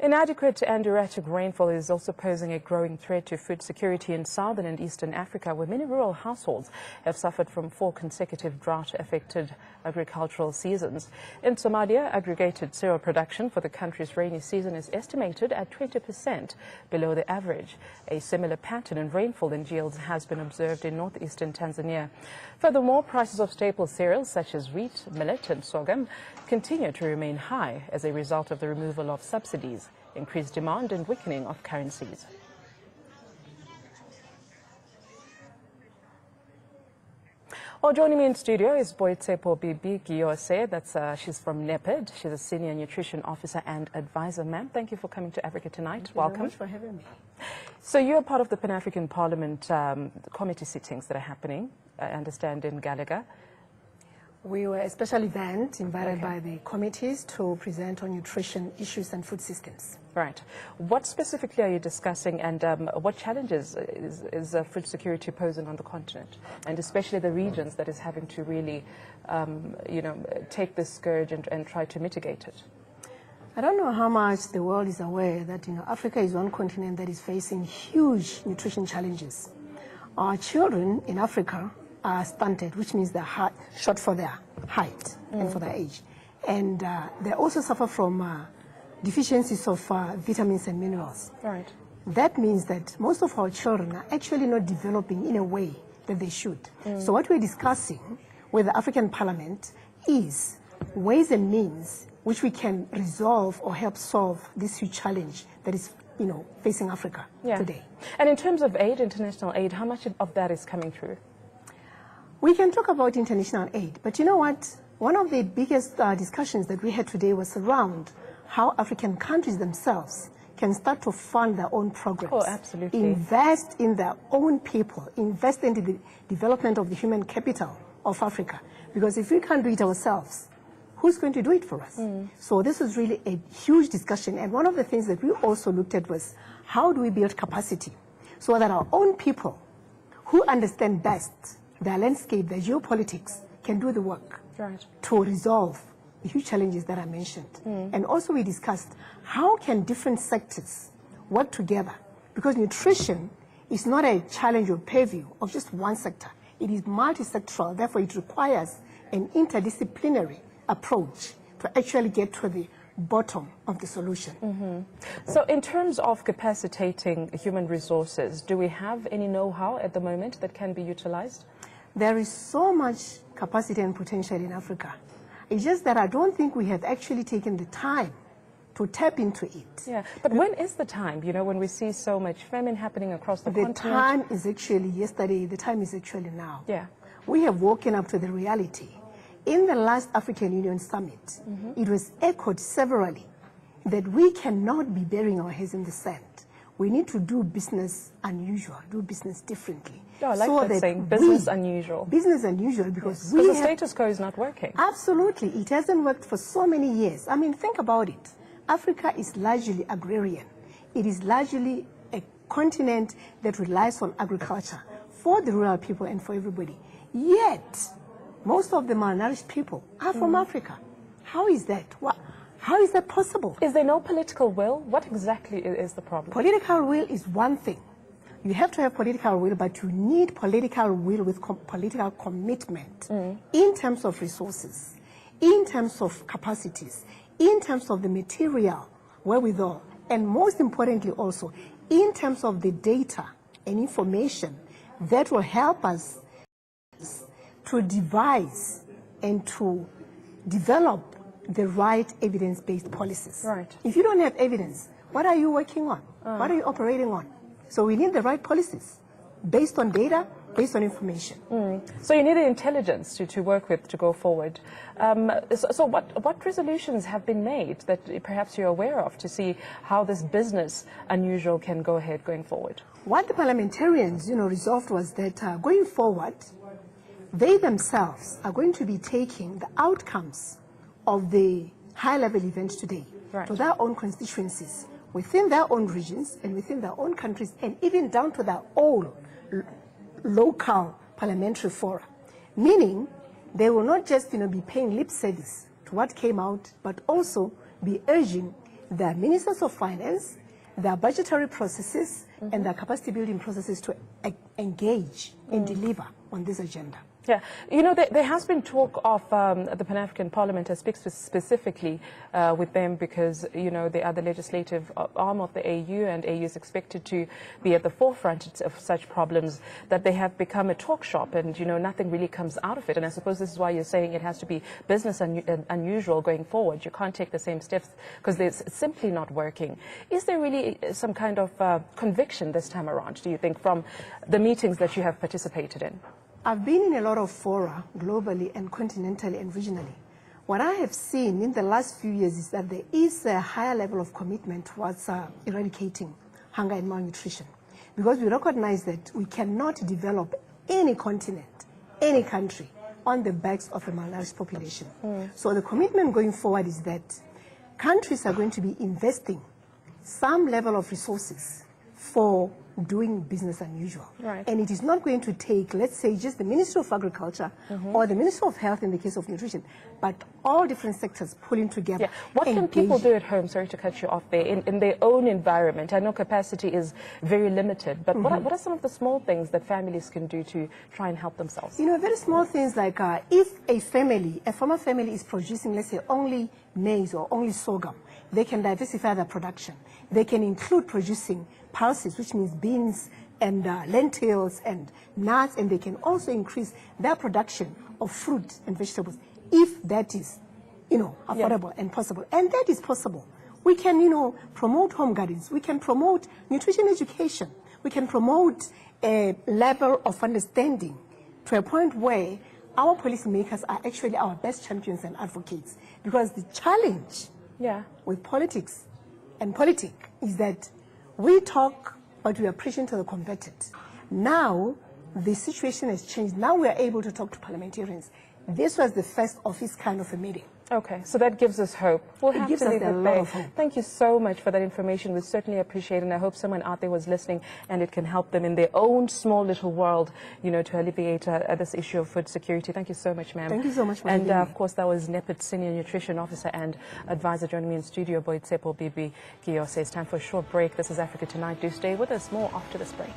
Inadequate and erratic rainfall is also posing a growing threat to food security in southern and eastern Africa, where many rural households have suffered from 4 consecutive drought-affected agricultural seasons. In Somalia, aggregated cereal production for the country's rainy season is estimated at 20% below the average. A similar pattern in rainfall and yields has been observed in northeastern Tanzania. Furthermore, prices of staple cereals such as wheat, millet and sorghum continue to remain high as a result of the removal of subsidies, increased demand and weakening of currencies. Well, joining me in studio is Boitsepo Bibi Giyose. She's from NEPAD. She's a senior nutrition officer and advisor. Ma'am, thank you for coming to Africa Tonight. Welcome. Thank you very much for having me. So you're part of the Pan African Parliament committee sittings that are happening, I understand, in Gallagher. We were a special event invited by the committees to present on nutrition issues and food systems. Right. What specifically are you discussing, and what challenges is food security posing on the continent, and especially the regions that is having to really, take this scourge and try to mitigate it? I don't know how much the world is aware that Africa is one continent that is facing huge nutrition challenges. Our children in Africa are stunted, which means they're short for their height and for their age. And they also suffer from deficiencies of vitamins and minerals. Right. That means that most of our children are actually not developing in a way that they should. So what we're discussing with the African Parliament is ways and means which we can resolve or help solve this huge challenge that is facing Africa today. And in terms of aid, international aid, how much of that is coming through? We can talk about international aid, but you know what? One of the biggest discussions that we had today was around how African countries themselves can start to fund their own programs. Oh, absolutely. Invest in their own people, invest in the development of the human capital of Africa. Because if we can't do it ourselves, who's going to do it for us? So this was really a huge discussion. And one of the things that we also looked at was how do we build capacity so that our own people who understand best their landscape, their geopolitics, can do the work to resolve the huge challenges that I mentioned. And also we discussed how can different sectors work together, because nutrition is not a challenge or purview of just one sector. It is multi-sectoral, therefore it requires an interdisciplinary approach to actually get to the bottom of the solution. So in terms of capacitating human resources, do we have any know-how at the moment that can be utilized? There is so much capacity and potential in Africa. It's just that I don't think we have actually taken the time to tap into it. Yeah, but when is the time, when we see so much famine happening across the continent? The time is actually yesterday, the time is actually now. Yeah. We have woken up to the reality. In the last African Union summit, it was echoed severally that we cannot be burying our heads in the sand. We need to do business unusual, do business differently. Oh, I like that saying, business unusual. Business unusual, because the status quo is not working. Absolutely. It hasn't worked for so many years. I mean, think about it. Africa is largely agrarian. It is largely a continent that relies on agriculture for the rural people and for everybody. Yet, most of the malnourished people are from Africa. How is that? How is that possible? Is there no political will? What exactly is the problem? Political will is one thing. You have to have political will, but you need political will with political commitment in terms of resources, in terms of capacities, in terms of the material wherewithal, and most importantly also, in terms of the data and information that will help us to devise and to develop the right evidence-based policies. Right. If you don't have evidence, what are you working on? What are you operating on? So we need the right policies based on data, based on information. So you need the intelligence to work with to go forward. So what resolutions have been made that perhaps you're aware of to see how this business unusual can go ahead going forward? What the parliamentarians resolved was that going forward, they themselves are going to be taking the outcomes of the high-level event today to their own constituencies, within their own regions and within their own countries, and even down to their own local parliamentary fora. Meaning, they will not just be paying lip service to what came out, but also be urging their ministers of finance, their budgetary processes, and their capacity building processes to engage and deliver on this agenda. Yeah, you know, there has been talk of the Pan African Parliament. I speak specifically with them because, you know, they are the legislative arm of the AU, and AU is expected to be at the forefront of such problems, that they have become a talk shop and, you know, nothing really comes out of it. And I suppose this is why you're saying it has to be business unusual going forward. You can't take the same steps because it's simply not working. Is there really some kind of conviction this time around, do you think, from the meetings that you have participated in? I've been in a lot of fora, globally and continentally and regionally. What I have seen in the last few years is that there is a higher level of commitment towards eradicating hunger and malnutrition, because we recognize that we cannot develop any continent, any country, on the backs of a malnourished population. So the commitment going forward is that countries are going to be investing some level of resources for doing business unusual. Right. And it is not going to take, let's say, just the Ministry of Agriculture or the Ministry of Health in the case of nutrition, but all different sectors pulling together. Yeah. What can people do at home, sorry to cut you off there, in their own environment? I know capacity is very limited, but what are some of the small things that families can do to try and help themselves? You know, very small things like if a farmer family is producing, let's say, only maize or only sorghum, they can diversify their production. They can include producing pulses, which means beans and lentils and nuts, and they can also increase their production of fruit and vegetables if that is, you know, affordable and possible. And that is possible. We can, you know, promote home gardens. We can promote nutrition education. We can promote a level of understanding to a point where our policymakers are actually our best champions and advocates. Because the challenge with politics and politic is that we talk, but we are preaching to the converted. Now, the situation has changed. Now we are able to talk to parliamentarians. This was the first of its kind of a meeting. Okay, so that gives us hope. We'll have to leave it there. Thank you so much for that information. We certainly appreciate it, and I hope someone out there was listening and it can help them in their own small little world, you know, to alleviate this issue of food security. Thank you so much, ma'am. Thank you so much for having me. And of course, that was NEPAD Senior Nutrition Officer and Advisor joining me in studio, Boy Tsepo Bibi Giyose. It's time for a short break. This is Africa Tonight. Do stay with us. More after this break.